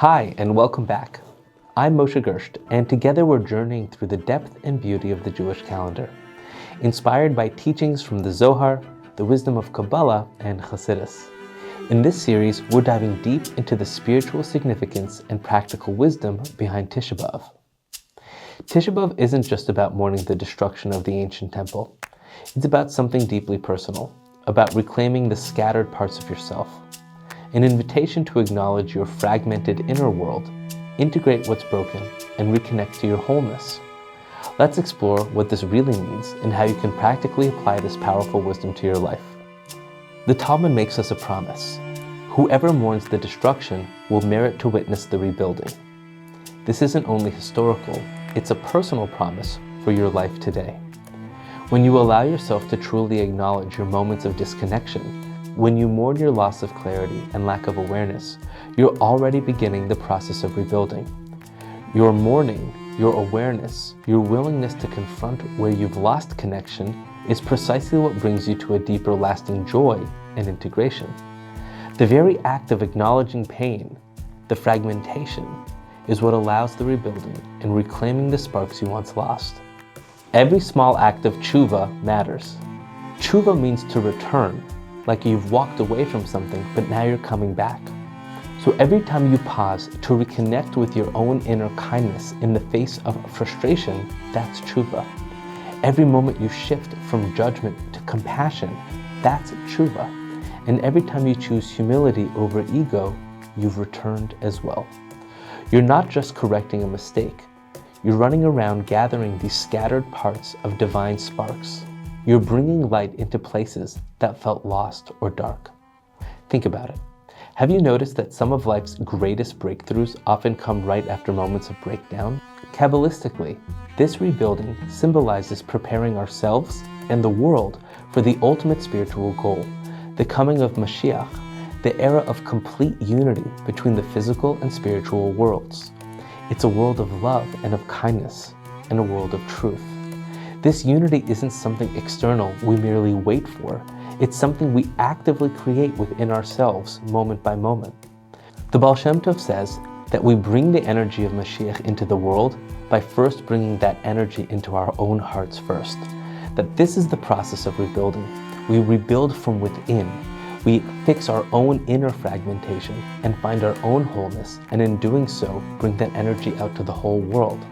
Hi, and welcome back. I'm Moshe Gersht, and together we're journeying through the depth and beauty of the Jewish calendar, inspired by teachings from the Zohar, the wisdom of Kabbalah, and Chassidus. In this series, we're diving deep into the spiritual significance and practical wisdom behind Tisha B'Av. Tisha B'Av isn't just about mourning the destruction of the ancient temple. It's about something deeply personal, about reclaiming the scattered parts of yourself. An invitation to acknowledge your fragmented inner world, integrate what's broken, and reconnect to your wholeness. Let's explore what this really means and how you can practically apply this powerful wisdom to your life. The Talmud makes us a promise. Whoever mourns the destruction will merit to witness the rebuilding. This isn't only historical, it's a personal promise for your life today. When you allow yourself to truly acknowledge your moments of disconnection, when you mourn your loss of clarity and lack of awareness, you're already beginning the process of rebuilding. Your mourning, your awareness, your willingness to confront where you've lost connection is precisely what brings you to a deeper lasting joy and integration. The very act of acknowledging pain, the fragmentation, is what allows the rebuilding and reclaiming the sparks you once lost. Every small act of teshuvah matters. Teshuvah means to return, like you've walked away from something, but now you're coming back. So every time you pause to reconnect with your own inner kindness in the face of frustration, that's teshuvah. Every moment you shift from judgment to compassion, that's teshuvah. And every time you choose humility over ego, you've returned as well. You're not just correcting a mistake. You're running around gathering these scattered parts of divine sparks. You're bringing light into places that felt lost or dark. Think about it. Have you noticed that some of life's greatest breakthroughs often come right after moments of breakdown? Kabbalistically, this rebuilding symbolizes preparing ourselves and the world for the ultimate spiritual goal, the coming of Mashiach, the era of complete unity between the physical and spiritual worlds. It's a world of love and of kindness, and a world of truth. This unity isn't something external we merely wait for. It's something we actively create within ourselves moment by moment. The Baal Shem Tov says that we bring the energy of Mashiach into the world by first bringing that energy into our own hearts first. That this is the process of rebuilding. We rebuild from within. We fix our own inner fragmentation and find our own wholeness, and in doing so, bring that energy out to the whole world.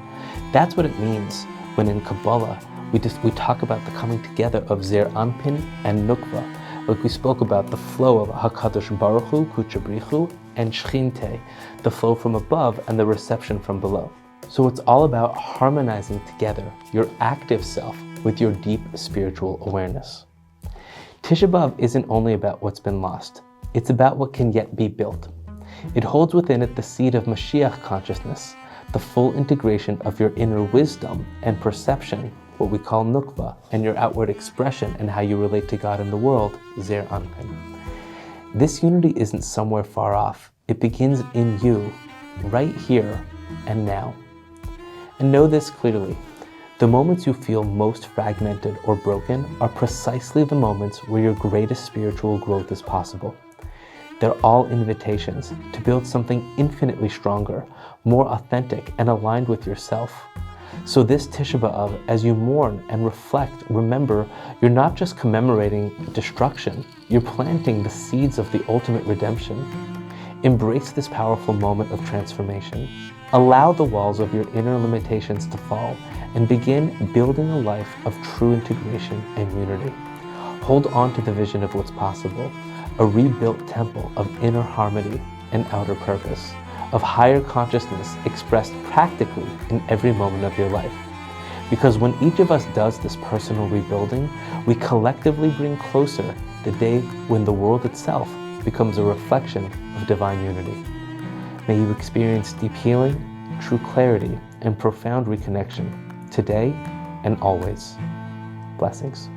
That's what it means when in Kabbalah, we talk about the coming together of Zeir Anpin and Nukva. Like we spoke about the flow of HaKadosh Baruch Hu, Kuchabrichu, and Shchinte, the flow from above and the reception from below. So it's all about harmonizing together your active self with your deep spiritual awareness. Tisha B'Av isn't only about what's been lost, it's about what can yet be built. It holds within it the seed of Mashiach consciousness, the full integration of your inner wisdom and perception, what we call Nukva, and your outward expression and how you relate to God in the world, Zeir Anpin. This unity isn't somewhere far off. It begins in you, right here and now. And know this clearly. The moments you feel most fragmented or broken are precisely the moments where your greatest spiritual growth is possible. They're all invitations to build something infinitely stronger, more authentic, and aligned with yourself. So this Tisha B'Av, as you mourn and reflect, remember, you're not just commemorating destruction, you're planting the seeds of the ultimate redemption. Embrace this powerful moment of transformation. Allow the walls of your inner limitations to fall and begin building a life of true integration and unity. Hold on to the vision of what's possible, a rebuilt temple of inner harmony and outer purpose, of higher consciousness expressed practically in every moment of your life. Because when each of us does this personal rebuilding, we collectively bring closer the day when the world itself becomes a reflection of divine unity. May you experience deep healing, true clarity, and profound reconnection today and always. Blessings.